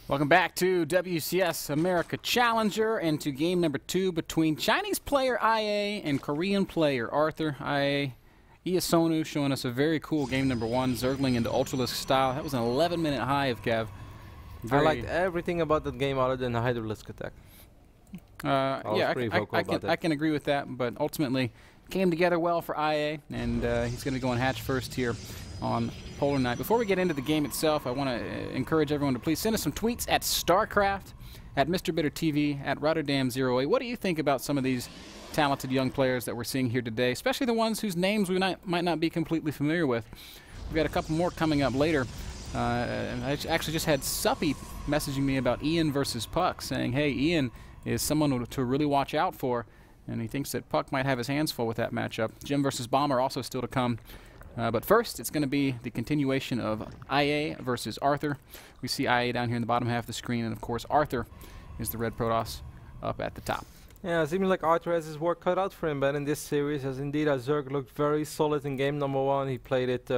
Welcome back to WCS America Challenger and to game number 2 between Chinese player IA and Korean player Arthur. IA Iasonu showing us a very cool game number 1, Zergling into Ultralisk style. That was an 11-minute hive, Kev. I liked everything about that game other than the Hydrolisk attack. Yeah, I can agree with that, but ultimately came together well for IA, and he's going to go on hatch first here on Polar Night. Before we get into the game itself, I want to encourage everyone to please send us some tweets at StarCraft, at Mr. Bitter TV, at Rotterdam08. What do you think about some of these talented young players that we're seeing here today, especially the ones whose names we might not be completely familiar with? We've got a couple more coming up later. I actually just had Suppy messaging me about Ian versus Puck, saying, hey, Ian is someone to really watch out for, and he thinks that Puck might have his hands full with that matchup. Jim versus Bomber also still to come. But first, it's going to be the continuation of IA versus Arthur. We see IA down here in the bottom half of the screen, and of course Arthur is the red Protoss up at the top. Yeah, it seems like Arthur has his work cut out for him, but in this series, as indeed Zerg looked very solid in game number 1. He played it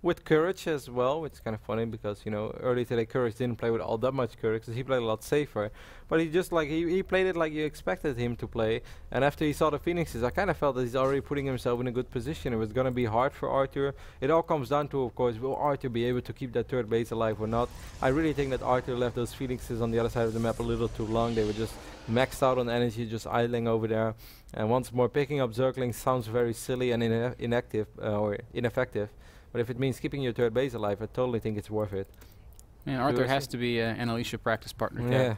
with courage as well, which is kind of funny because, you know, early today courage didn't play with all that much courage, because he played a lot safer. But he just like, he played it like you expected him to play, and after he saw the Phoenixes, I kind of felt that he's already putting himself in a good position. It was going to be hard for Arthur. It all comes down to, of course, will Arthur be able to keep that third base alive or not? I really think that Arthur left those Phoenixes on the other side of the map a little too long. They were just maxed out on energy, just idling over there. And once more, picking up Zerglings sounds very silly and ineffective. But if it means keeping your third base alive, I totally think it's worth it. Man, Arthur has to be an Alicia practice partner. Yeah.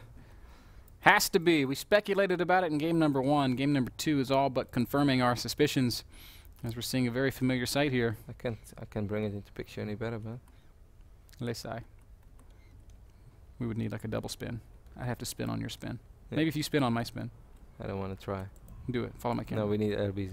Has to be. We speculated about it in game number 1. Game number 2 is all but confirming our suspicions, as we're seeing a very familiar sight here. I can't bring it into picture any better, but Lesai. We would need like a double spin. I'd have to spin on your spin. Yeah. Maybe if you spin on my spin. I don't want to try. Do it. Follow my camera. No, we need LBZ.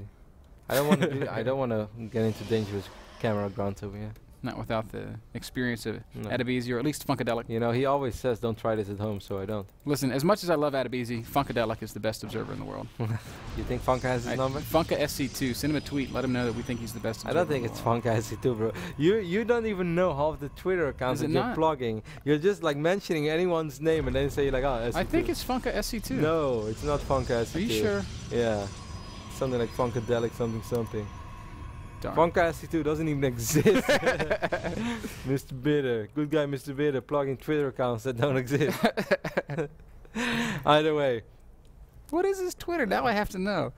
I don't want to. I don't want to get into dangerous camera grounds over here. Not without the experience of Adebisi, or at least Funkadelic. You know, he always says don't try this at home, so I don't. Listen, as much as I love Adebisi, Funkadelic is the best observer in the world. You think Funka has his number? Funka SC2. Send him a tweet. Let him know that we think he's the best observer. I don't think it's Funka SC2, bro. You don't even know half the Twitter accounts that you're plugging. You're just like mentioning anyone's name and then say like, oh, SC2. I think it's Funka SC2. No, it's not Funka SC2. Are you sure? Yeah. Something like Funkadelic something. Darn. Funka SC2 doesn't even exist. Mr. Bitter. Good guy, Mr. Bitter, plugging Twitter accounts that don't exist. Either way. What is his Twitter? Now I have to know.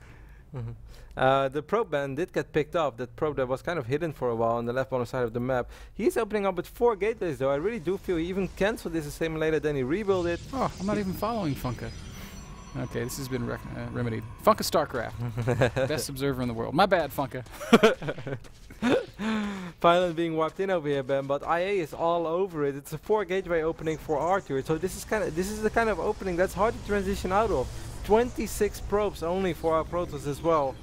The probe ban did get picked up. That probe that was kind of hidden for a while on the left bottom side of the map. He's opening up with 4 gateways though. I really do feel he even cancelled this assimilator, then he rebuilt it. Oh, I'm not even following Funka. Okay, this has been remedied. Funka StarCraft. Best observer in the world. My bad, Funka. Pylon being wiped in over here, Ben, but IA is all over it. It's a 4 gateway opening for Arthur. So this is the kind of opening that's hard to transition out of. 26 probes only for our Protoss as well.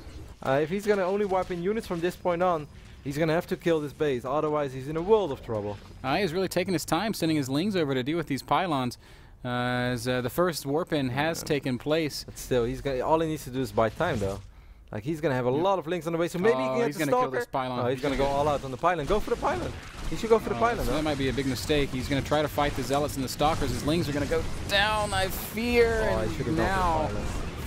If he's gonna only wipe in units from this point on, he's gonna have to kill this base. Otherwise, he's in a world of trouble. He's really taking his time sending his lings over to deal with these pylons. As the first warp-in has taken place. But still, all he needs to do is buy time, though. Like, he's going to have a lot of links on the way, so maybe he can get the Stalker. Kill this pylon. Oh, he's going to go all out on the pylon. Go for the pylon. He should go for the pylon, so that might be a big mistake. He's going to try to fight the Zealots and the Stalkers. His lings are going to go down, I fear. And now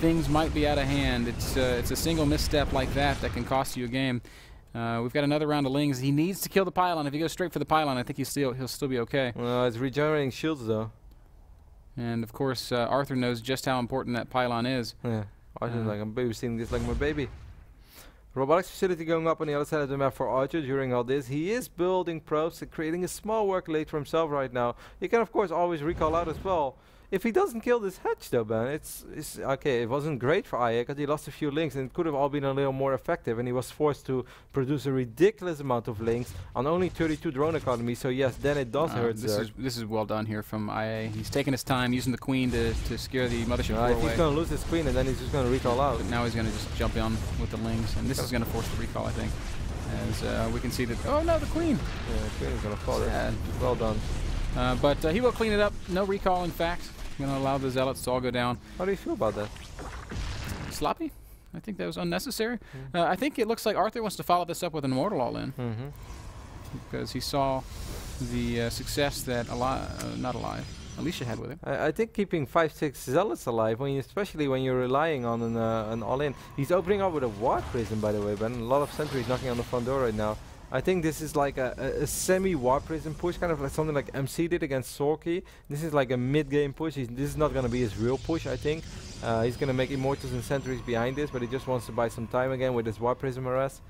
things might be out of hand. It's a single misstep like that can cost you a game. We've got another round of lings. He needs to kill the pylon. If he goes straight for the pylon, I think he'll still be okay. It's regenerating shields, though. And of course, Arthur knows just how important that pylon is. Yeah, Arthur's like, I'm babysitting this like my baby. Robotics facility going up on the other side of the map for Arthur during all this. He is building probes and creating a small work late for himself right now. He can of course always recall out as well. If he doesn't kill this hatch though, man, it's okay. It wasn't great for IA because he lost a few links and it could have all been a little more effective, and he was forced to produce a ridiculous amount of links on only 32 drone economy. So yes, then it does hurt. This is well done here from IA. He's taking his time using the queen to scare the mothership core away. He's going to lose his queen and then he's just going to recall out. But now he's going to just jump in with the lings, and this is going to force the recall, I think. As we can see that. Oh no, the queen! Yeah, the queen is going to fall. Well done. But he will clean it up. No recall, in fact. Going to allow the Zealots to all go down. How do you feel about that? Sloppy. I think that was unnecessary. I think it looks like Arthur wants to follow this up with an Immortal all-in. Because he saw the success that Alicia had with it. I think keeping 5-6 Zealots alive, especially when you're relying on an all-in. He's opening up with a Ward Prism, by the way, Ben. A lot of sentries knocking on the front door right now. I think this is like a semi-Ward Prism push, kind of like something like MC did against Sorky. This is like a mid-game push. This is not going to be his real push, I think. He's going to make Immortals and Sentries behind this, but he just wants to buy some time again with his Ward Prism harass.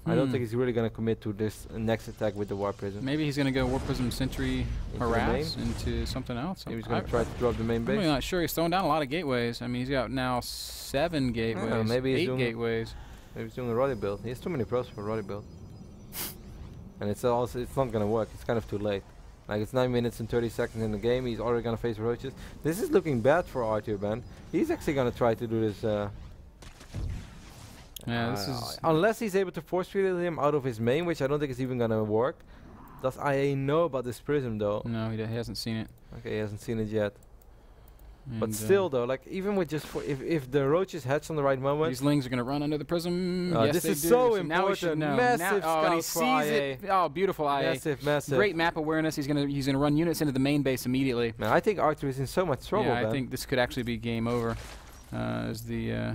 I don't think he's really going to commit to this next attack with the Warp Prism. Maybe he's going to go Warp Prism Sentry harass into something else. Maybe he's going to try to drop the main base. I'm not sure. He's throwing down a lot of gateways. I mean, he's got now 7 gateways, maybe 8 gateways. Maybe he's doing a Roddy build. He has too many pros for a Roddy build. And it's not going to work. It's kind of too late. Like, it's 9 minutes and 30 seconds in the game. He's already going to face roaches. This is looking bad for Arthur, Ben. He's actually going to try to do this... yeah, this is unless he's able to force feed him out of his main, which I don't think is even gonna work. Does IA know about this prism though? No, he hasn't seen it. Okay, he hasn't seen it yet. And but still though, like even with just if the roaches hatch on the right moment, these lings are gonna run under the prism. Yes, this is so important. Now massive scout and he sees it. Oh, beautiful IA. Massive. Great map awareness. He's gonna run units into the main base immediately. Man, I think Arthur is in so much trouble. Yeah, I think this could actually be game over. I'm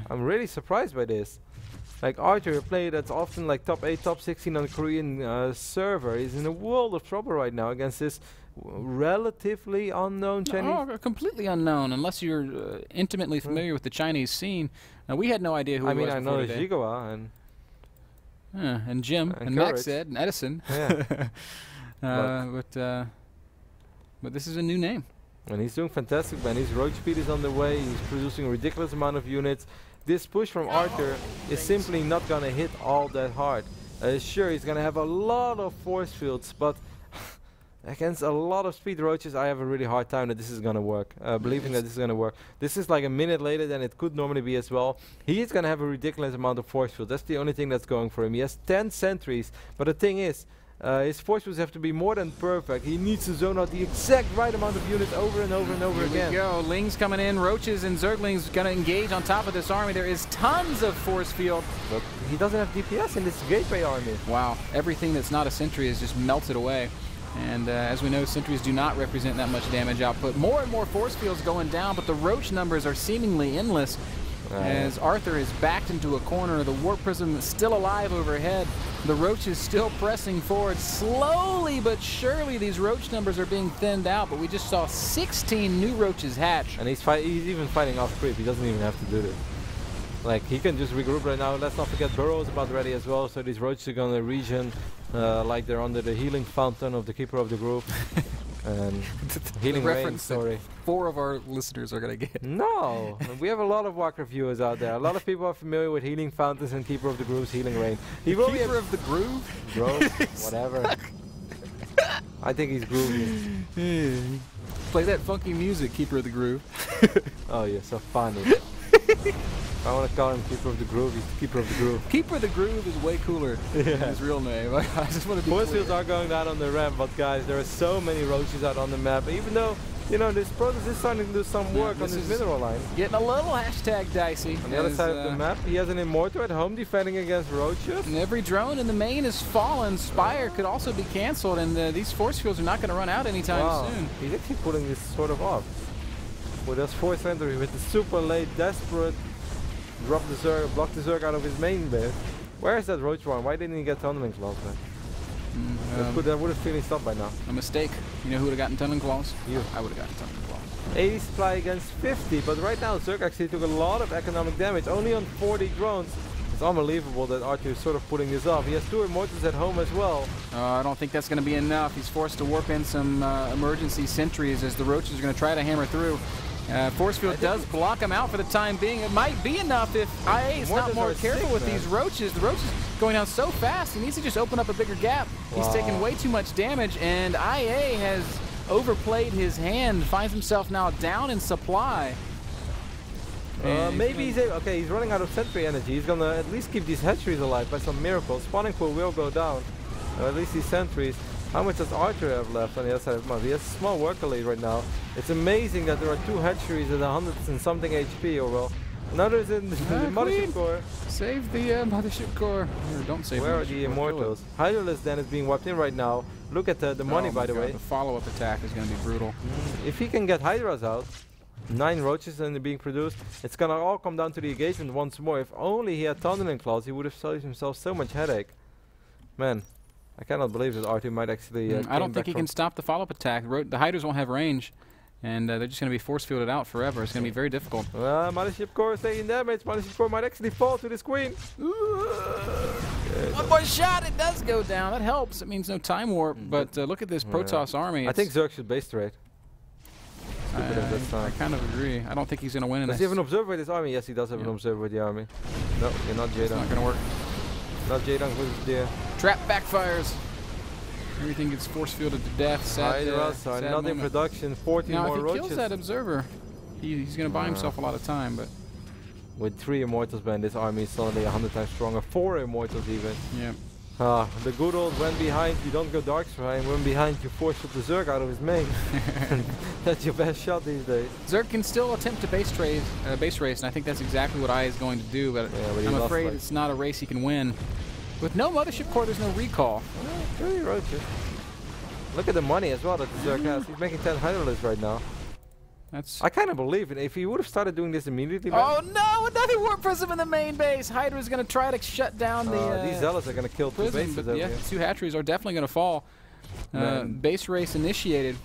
really surprised by this. Like Arthur, a player that's often like top 8, top 16 on the Korean server, is in a world of trouble right now against this relatively unknown Chinese. Oh, completely unknown, unless you're intimately familiar with the Chinese scene. Now, we had no idea who. I mean, I know Jigawa and Jim and Max Ed and Edison. Yeah. But this is a new name. And he's doing fantastic, man. His roach speed is on the way. He's producing a ridiculous amount of units. This push from Arthur is simply not going to hit all that hard. Sure, he's going to have a lot of force fields, but against a lot of speed roaches, I have a really hard time that this is going to work. Believing that this is going to work. This is like a minute later than it could normally be as well. He is going to have a ridiculous amount of force fields. That's the only thing that's going for him. He has 10 sentries, but the thing is, his force fields have to be more than perfect. He needs to zone out the exact right amount of units over and over and over again. Here we go. Lings coming in. Roaches and Zerglings going to engage on top of this army. There is tons of force field. But he doesn't have DPS in this gateway army. Wow. Everything that's not a sentry is just melted away. And as we know, sentries do not represent that much damage output. More and more force fields going down, but the roach numbers are seemingly endless. As Arthur is backed into a corner, the Warp Prism is still alive overhead. The Roach is still pressing forward. Slowly but surely, these Roach numbers are being thinned out, but we just saw 16 new Roaches hatch. And he's even fighting off creep. He doesn't even have to do this. Like, he can just regroup right now. Let's not forget Burrow is about ready as well, so these Roaches are going to regen like they're under the healing fountain of the Keeper of the Groove. And healing rain, sorry. 4 of our listeners are going to get. No, we have a lot of Warcraft viewers out there. A lot of people are familiar with Healing Fountains and Keeper of the Groove's Healing Rain. Keeper of the Groove? Grove, whatever. I think he's groovy. Play that funky music, Keeper of the Groove. Oh, you're so funny. I want to call him Keeper of the Groove. He's the Keeper of the Groove. Keeper of the Groove is way cooler than his real name. I just want to be force fields are going down on the ramp, but guys, there are so many roaches out on the map. Even though, you know, this Protoss is starting to do some work on this mineral line. Getting a little hashtag dicey. On the other side of the map, he has an Immortal at home defending against roaches. And every drone in the main is fallen. Spire could also be cancelled, and these force fields are not going to run out anytime soon. He's actually pulling this sort of off. With us 4th entry, with the super late, desperate, block the Zerg out of his main base. Where is that Roach one? Why didn't he get Tunneling Claws then? That would have finished up by now. A mistake. You know who would have gotten Tunneling Claws? You. I would have gotten Tunneling Claws. 80 supply against 50, but right now Zerg actually took a lot of economic damage, only on 40 drones. It's unbelievable that Arthur is sort of putting this off. He has 2 Immortals at home as well. I don't think that's going to be enough. He's forced to warp in some emergency sentries as the Roaches are going to try to hammer through. Force field does block him out for the time being. It might be enough if IA is not more careful with these roaches. The roaches going down so fast, he needs to just open up a bigger gap. Wow. He's taking way too much damage, and IA has overplayed his hand, finds himself now down in supply. Maybe he's okay, he's running out of sentry energy. He's gonna at least keep these hatcheries alive by some miracle. Spawning pool will go down, or at least these sentries. How much does Arthur have left on the other side of the map? He has a small worker lead right now. It's amazing that there are 2 hatcheries at 100 and something HP, or well, Another is in the mothership core. Save the mothership core. Or don't save Where are the immortals? Hydralisk then is being wiped in right now. Look at the money, by the way. The follow-up attack is going to be brutal. If he can get Hydras out, 9 roaches and being produced, it's going to all come down to the engagement once more. If only he had Thundering Claws, he would have saved himself so much headache. Man, I cannot believe that Arthur might actually... I don't think he can stop the follow-up attack. The Hydras won't have range, and they're just going to be force-fielded out forever. It's going to be very difficult. Mothership core is taking damage. Mothership core might actually fall to this queen. One more shot, it does go down. That helps. It means no time warp, but look at this Protoss army. I think Zerg should base trade. I kind of agree. I don't think he's going to win in this. Does he have an observer with his army? Yes, he does have an observer with the army. No, you're not Jaedong. It's not going to work. Not Jaedong versus the... Trap backfires. Everything gets force fielded to death. Sad not in production. 14 now, more roaches. Now, if he kills that observer, he's going to buy himself a lot of time. But with 3 immortals, man, this army is suddenly 100 times stronger. 4 immortals even. Yeah. The good old when behind, you don't go dark shrine. When behind, you force the Zerg out of his main. That's your best shot these days. Zerg can still attempt to base race, and I think that's exactly what is going to do. But I'm afraid it's not a race he can win. With no mothership core, there's no recall. 3 roaches. Look at the money as well that the Zerg has. He's making 10 Hydralisks right now. I kind of believe it. If he would have started doing this immediately. Oh no! Another warp prism in the main base. Hydra's going to try to shut down the. These zealots are going to kill 2 bases. But yeah, 2 hatcheries are definitely going to fall. Base race initiated.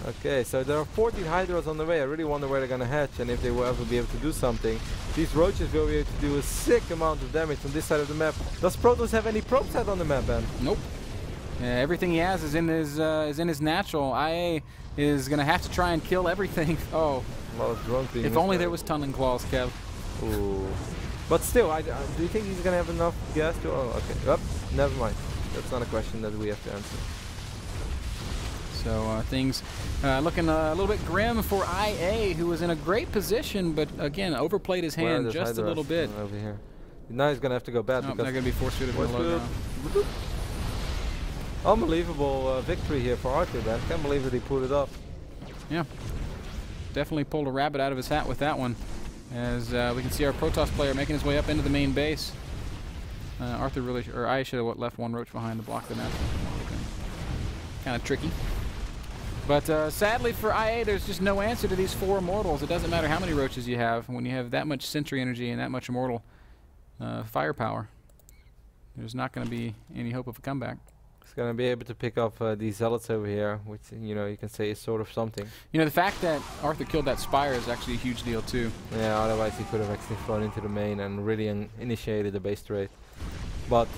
Okay, so there are 14 Hydras on the way. I really wonder where they're going to hatch and if they will ever be able to do something. These roaches will be able to do a sick amount of damage on this side of the map. Does Protoss have any probe set on the map, Ben? Nope. Everything he has is in his natural. IA is going to have to try and kill everything. Oh. Well, if only there was Thundering Claws, Kev. Ooh. But still, do you think he's going to have enough gas to... Oh, okay. Oh, never mind. That's not a question that we have to answer. So things looking a little bit grim for IA, who was in a great position, but again, overplayed his hand just a little bit. Over here. Now he's going to have to go bad. Nope, they're going to be force-fielded from the low ground. Unbelievable victory here for Arthur, man. Can't believe that he pulled it off. Yeah. Definitely pulled a rabbit out of his hat with that one. As we can see our Protoss player making his way up into the main base. Arthur really, or I should have left 1 roach behind to block the map. Kind of tricky. But sadly for IA, there's just no answer to these 4 immortals. It doesn't matter how many roaches you have. When you have that much sentry energy and that much immortal firepower, there's not going to be any hope of a comeback. He's going to be able to pick up these zealots over here, which, you know, you can say is sort of something. You know, the fact that Arthur killed that Spire is actually a huge deal, too. Yeah, otherwise he could have actually flown into the main and really initiated the base trade. But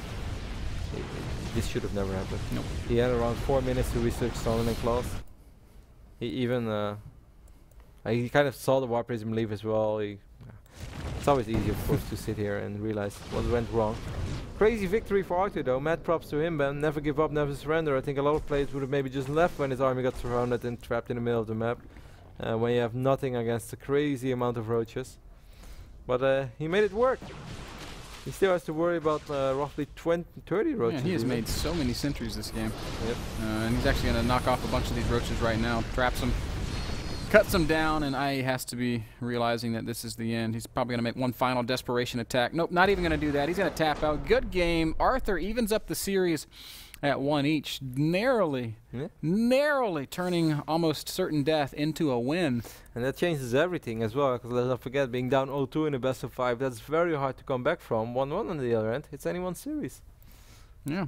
this should have never happened. Nope. He had around 4 minutes to research Thundering Claws. He even he kind of saw the Warp Prism leave as well. It's always easy, of course, to sit here and realize what went wrong. Crazy victory for Arthur, though. Mad props to him, Ben. Never give up, never surrender. I think a lot of players would have maybe just left when his army got surrounded and trapped in the middle of the map. When you have nothing against a crazy amount of roaches. But he made it work. He still has to worry about roughly 30 roaches. Yeah, he has made so many sentries this game. Yep. And he's actually going to knock off a bunch of these roaches right now. Traps them, cuts them down, and IA has to be realizing that this is the end. He's probably going to make one final desperation attack. Nope, not even going to do that. He's going to tap out. Good game. Arthur evens up the series at 1 each, narrowly turning almost certain death into a win. And that changes everything as well, because let's not forget, being down 0-2 in the best of 5, that's very hard to come back from. 1-1 on the other end, it's anyone's series. Yeah.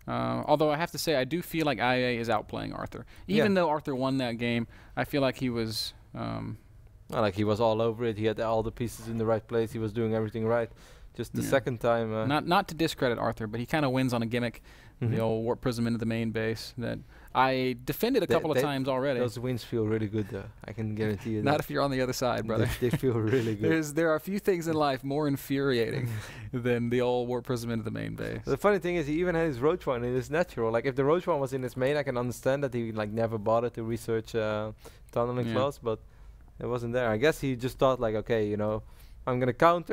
Although I have to say, I do feel like IA is outplaying Arthur. Even though Arthur won that game, I feel like he was... like he was all over it, he had all the pieces in the right place, he was doing everything right. Just the second time... Not to discredit Arthur, but he kind of wins on a gimmick. The old Warp Prism into the main base that I defended a couple of times already. Those wins feel really good, though. I can guarantee you that. Not if you're on the other side, brother. They feel really good. There are a few things in life more infuriating than the old Warp Prism into the main base. The funny thing is, he even had his Roach one in his natural. Like, if the Roach one was in his main, I can understand that he like never bothered to research Thundering Claws, but it wasn't there. I guess he just thought, like, okay, you know, I'm going to counter.